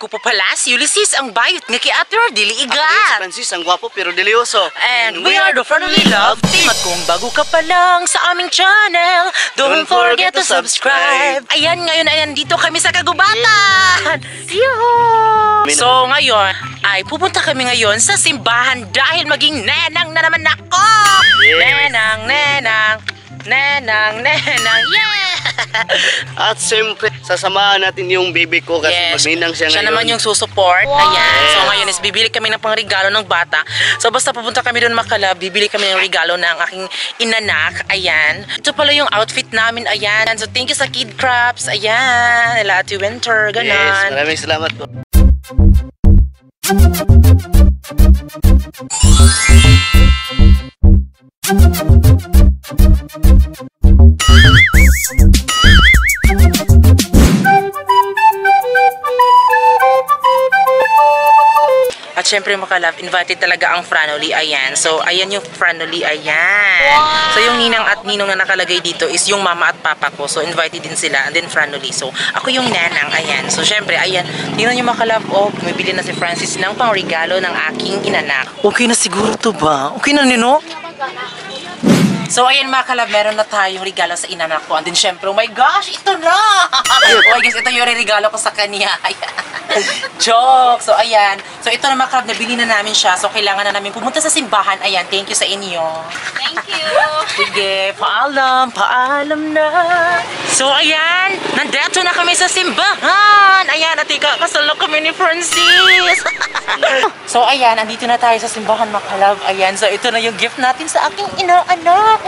Ako po pala si Ulysses, ang bayot nga kiator, dili Ako igat. Francis, ang gwapo pero delioso. And we are the Friendly Love Team. At kung bago ka pa lang sa aming channel, don't forget to subscribe. Ayan, ngayon ay nandito kami sa Kagubatan. Yuhu! So ngayon, ay pupunta kami ngayon sa simbahan dahil maging nenang na naman ako. Yes. Nenang, yeah! At siyempre, sasamahan natin yung baby ko kasi magninang siya ngayon. Siya naman yung susuport. Wow. Ayan. So ngayon is bibili kami ng pangregalo ng bata. So basta pupunta kami doon Makala, bibili kami ng regalo ng aking inanak. Ayan. Ito pala yung outfit namin. Ayan. So thank you sa Kid Crafts. Ayan. Lati Winter. Ganon. Yes, maraming salamat po. At syempre Makalab, invited talaga ang Franoli, ayan. So, ayan yung Franoli, ayan. Wow. So, yung ninang at ninong na nakalagay dito is yung mama at papa ko. So, invited din sila. And then Franoli. So, ako yung nanang, ayan. So, syempre, ayan. Tingnan nyo Makalab, oh, bumibili na si Francis ng pangregalo ng aking inanak. Okay na siguro to ba? Okay na nino? So, ayan mga kalab, meron na tayong regalo sa inanak ko. And then, syempre, oh my gosh, ito na! Oh, guys, ito yung regalo ko sa kanya. Joke! So, ayan. So, ito na mga kalab, nabili na namin siya. So, kailangan na namin pumunta sa simbahan. Ayan, thank you sa inyo. Thank you! Sige, paalam na. So, ayan, nandito na kami sa simbahan. Ayan, atika, kasal na kami ni Francis. So, ayan, andito na tayo sa simbahan, mga kalab. Ayan, so ito na yung gift natin sa aking inaanak.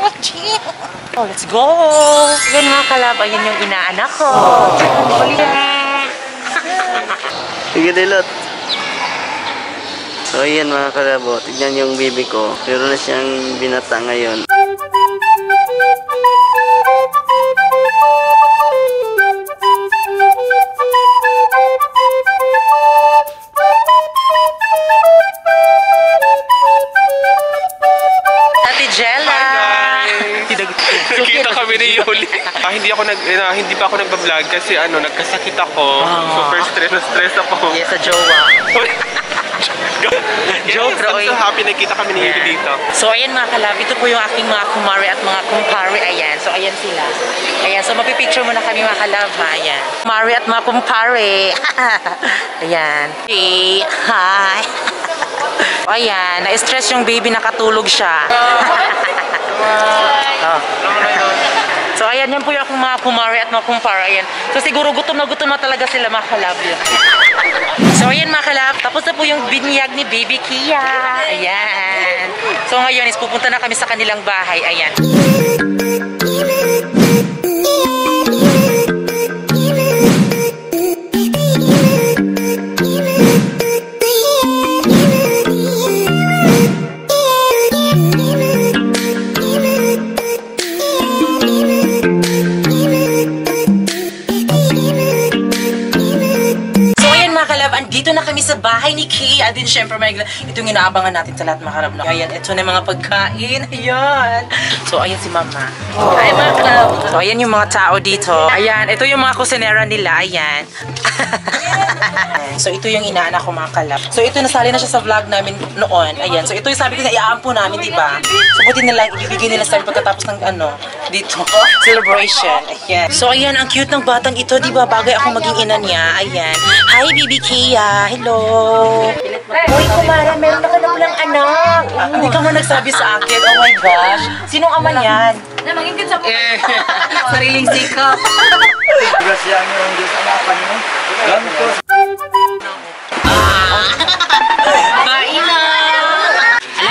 Oh, let's go! Yan mga kalab, ayan yung inaanak ko. Sige, Delot. So, ayan mga kalabo. Tignan yung baby ko. Meron na siyang binata ngayon. Ate Jella! Nakita kami ni Yuli. Hindi pa ako nagba-vlog kasi nagkasakit ako. Super stress ako. Yes, sa jowa. Joke, I'm so happy nakita kami ni Yuli dito. So, ayan mga kalab, ito po yung aking mga kumare at mga kumpare. Ayan, so ayan sila. Ayan, so mapipicture muna kami mga kalab, ha? Ayan. Kumare at mga kumpare. Ayan. Hey, hi. Ayan, na-stress yung baby, nakatulog siya. Oh. So ayan, yan po yung akong mga kumare at mga kumpara. Ayan. So siguro gutom na talaga sila mga kalab. So ayan mga kalab, tapos na po yung binyag ni Baby Kia. Ayan. So ngayon is pupunta na kami sa kanilang bahay. Ayan. Dito na kami sa bahay ni Kay. And then, syempre, ito yung inaabangan natin sa lahat mga kalab. Ayan, ito na yung mga pagkain. Ayan. So, ayan si Mama. Hi, mga kalab. So, ayan yung mga tao dito. Ayan, ito yung mga kusinera nila. Ayan. So, ito yung inaanak ko mga kalab. So, ito nasali na siya sa vlog namin noon. Ayan. So, ito yung sabi ko na iaampo namin, diba? So, buti na lang, ibibigay nila sa amin pagkatapos ng dito. Celebration. Ayan. So, ayan, ang cute ng batang ito, diba? Bagay ako maging ina niya. Ayan. Hi, Baby Kia. Hello! Uy, kumara, meron ka na palang anak. Hindi ka man nagsabi sa akin. Oh my gosh. Sinong ama niyan? Na magiging sa sariling sikap. Grasya ang yung Diyos anapan mo. Alam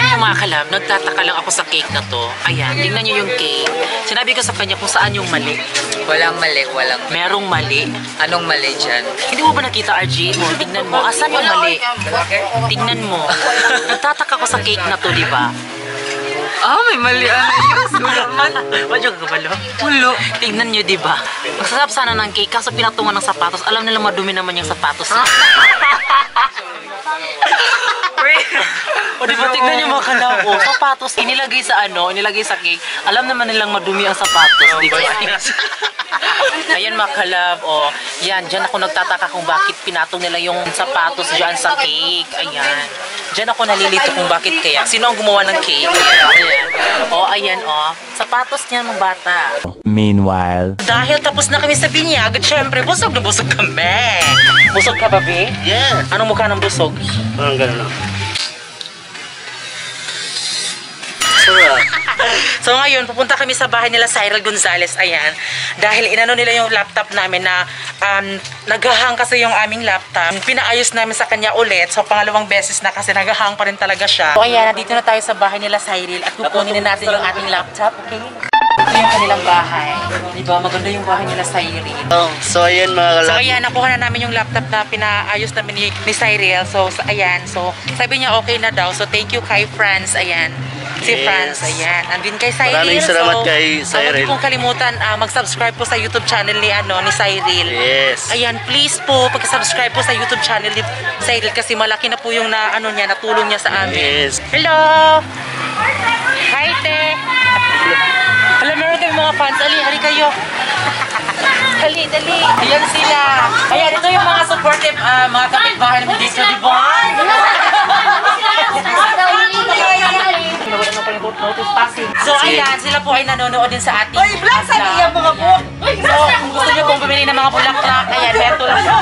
niyo mga kalab, nagtataka lang ako sa cake na to. Ayan, tingnan niyo yung cake. Sinabi ko sa kanya kung saan yung mali. Walang mali, walang. Merong mali. Anong mali dyan? Hindi mo ba nakita, RG? O, tingnan mo. Asan yung mali? Tingnan mo. Nagtataka ko sa cake na to, di ba? May mali. Wala man. Wala ka kabalo? Ulo. Tingnan nyo, di ba? Masasarap sana ng cake, kaso pinatungan ng sapatos. Alam nila madumi naman yung sapatos. O diba, tignan niyo mga kalab. O, sapatos, inilagay sa inilagay sa cake. Alam naman nilang madumi ang sapatos, di ba? Ayan mga kalab, o. Yan, dyan ako nagtataka kung bakit pinatong nila yung sapatos dyan sa cake. Ayan. Dyan ako nalilito kung bakit kaya. Sino ang gumawa ng cake? Ayan. O, ayan, o. Sapatos niyan mga bata. Meanwhile, Dahil tapos na kami sa binyag, at syempre, busog na busog kami. Busog ka ba, be? Yes. Anong mukha ng busog? Parang gano'n. Sarap. So ngayon, pupunta kami sa bahay nila Cyril Gonzalez, ayan. Dahil inano nila yung laptop namin na naghahang kasi yung aming laptop. Pinaayos namin sa kanya ulit. So pangalawang beses na kasi naghahang pa rin talaga siya. So ayan, nandito na tayo sa bahay nila Cyril at kukunin na natin yung ating laptop, okay? Ito yung kanilang bahay. Diba? Maganda yung bahay nila Cyril. So ayan mga So kalab. ayan, nakuha na namin yung laptop na pinaayos namin ni Cyril. So ayan, so sabi niya okay na daw. So thank you kay Franz, ayan. Si Yes. Franz, ayan. Andin kay Cyril. Maraming salamat kay Cyril. Huwag pong kalimutan, mag-subscribe po sa YouTube channel ni Cyril. Yes. Ayan, please po, pag-subscribe po sa YouTube channel ni Cyril kasi malaki na po yung natulong niya sa amin. Yes. Hello! Hi, te! Alam, meron tayong mga fans. Hali kayo. Dali. Ayan sila. Ayan, ito yung mga supportive, mga kapitbahay namin dito, di ba? So ayan, sila po ay nanonood din sa ating vlog. Sa iya mga po. So kung gusto niyo pong bumili ng mga bulaklak, ayan, meron lang siya.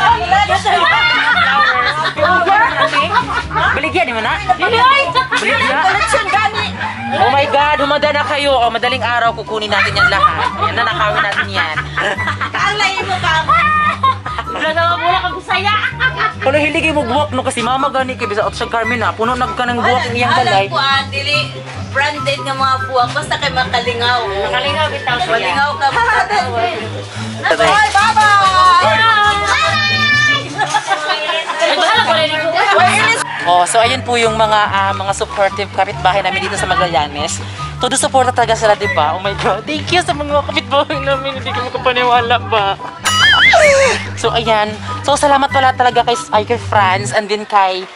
Baligyan, di mo na? Baligyan. Oh my God, humada na kayo. O, madaling araw, kukunin natin yan lahat. Ayan, nanakawin natin yan. Kalay mo ka. Wala na mula kang kusaya. Kalo hiligay mo buwak no kasi mama gani kay bisa sa Carmen ha. Puno nag ka ng buwak ang iyang balay. Alam ko dili branded nga mga buwak basta kay makalingaw. Makalingaw bitaw siya. Malingaw ka bitaw. Bye Oh, so ayun po yung mga supportive kapitbahay namin dito sa Magallanes. Todo suporta talaga sila, di ba? Oh my God, thank you sa mga kapitbahay namin. Hindi ko makapaniwala ba? So ayan, so salamat pala talaga kay Franz and then kay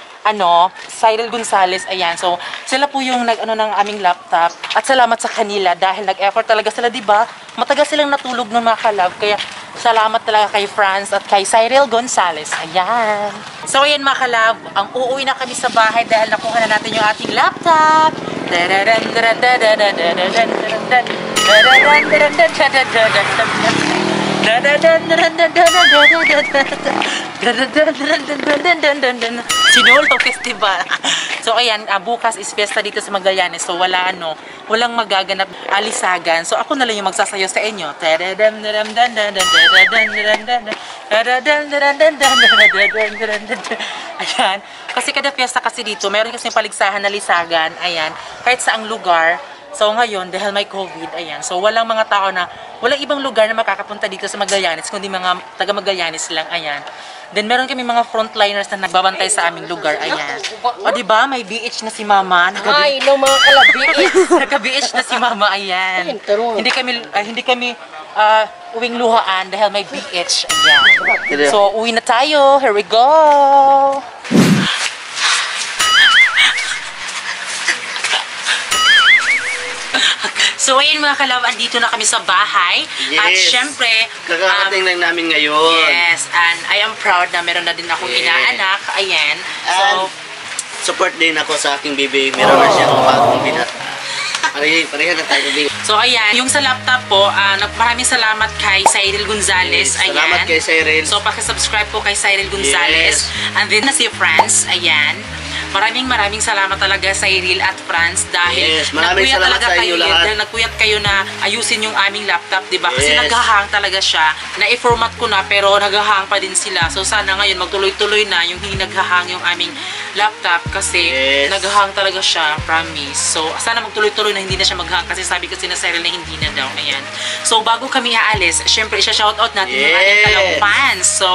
Cyril Gonzalez, ayan. So sila po yung ng aming laptop at salamat sa kanila dahil nag-effort talaga sila, di ba? Matagal silang natulog ng mga kalab, kaya salamat talaga kay Franz at kay Cyril Gonzalez. Ayan. So ayan mga kalab, ang uuwi na kami sa bahay dahil nakuha na natin yung ating laptop. Sinulto Festival. So ayan, bukas is fiesta dito sa Magallanes. So walang magaganap alisagan. So ako na lang yung magsasayaw sa inyo. Ayan. Kasi kada fiesta kasi dito, meron kasi paligsahan na lisagan. Ayan. Kahit saang lugar. So ngayon, dahil may COVID, ayan. So walang mga tao walang ibang lugar na makakapunta dito sa Magallanes, kundi mga taga Magallanes lang, ayan. Then meron kami mga frontliners na nagbabantay sa aming lugar, ayan. O diba, may BH na si Mama. Ay, no mga kalabi. Nagka-BH na si Mama, ayan. Hindi kami uwing luhaan dahil may BH, ayan. So uwi na tayo, here we go! So ayun mga kalab, andito na kami sa bahay. Yes. At syempre, Kakarating lang namin ngayon. yes, and I am proud na meron na din akong inaanak. Ayan. So, Support din ako sa aking baby. Meron na siyang bagong binata. Pareha na tayo, baby. so ayan, yung sa laptop po, maraming salamat kay Cyril Gonzalez. Ayan. Salamat kay Cyril. So paki-subscribe po kay Cyril Gonzalez. Yes. And then na si Franz, ayan. Maraming Salamat talaga Cyril at Franz dahil Yes, maraming nagpuyat salamat talaga sa kayo inyo lahat. dahil nagpuyat kayo na ayusin yung aming laptop, 'di ba? Kasi Yes. naghahang talaga siya. Na-format ko na pero naghahang pa din sila. So sana ngayon magtuloy-tuloy na yung hindi naghahang yung aming laptop kasi Yes. naghahang talaga siya, promise. So sana magtuloy-tuloy na hindi na siya maghang kasi sabi kasi na Cyril na hindi na daw. Ayan. So bago kami aalis, syempre isa-shoutout natin yung ating Yes. talang fans. So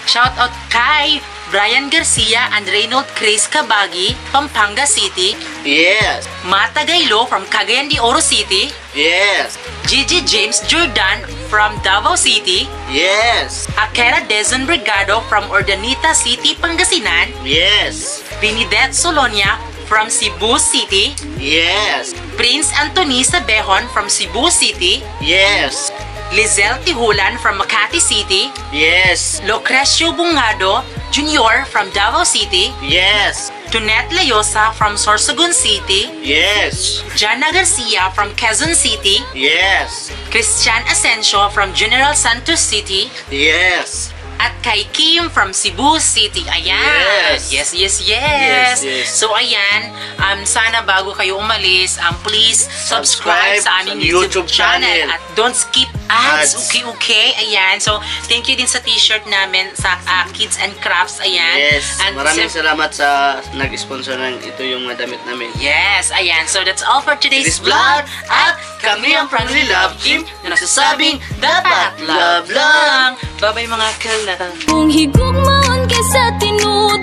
shoutout kay Brian Garcia and Reynold Chris Cabagi, Pampanga City. Yes. Mata Gaylo from Cagayan de Oro City. Yes. Gigi James Jordan from Davao City. Yes. Akera Dezon Brigado from Ordanita City, Pangasinan. Yes. Benedette Solonia from Cebu City. Yes. Prince Anthony Sabehon from Cebu City. Yes. Lizelle Tihulan from Makati City. Yes. Lucrecio Bungado Jr. from Davao City. Yes. Tunette Layosa from Sorsogon City. Yes. Jana Garcia from Quezon City. Yes. Christian Asensio from General Santos City. Yes. At kay Kim from Cebu City. Ayan. Yes. Yes. Yes. So ayan, sana bago kayo umalis, please subscribe Subscribe sa aming sa YouTube YouTube channel. channel. At don't skip ads. Ads. Okay. Ayan. So thank you din sa t-shirt namin sa Kids and Crafts. Ayan. Yes. And Maraming salamat sa nag-sponsor ng ito yung mga damit namin. Yes, ayan. So that's all for today's This vlog. vlog at kami ang Family Love Team na nagsasabing dapat love lang. Bye-bye mga kalata. Kung higugmaon kaysa tinud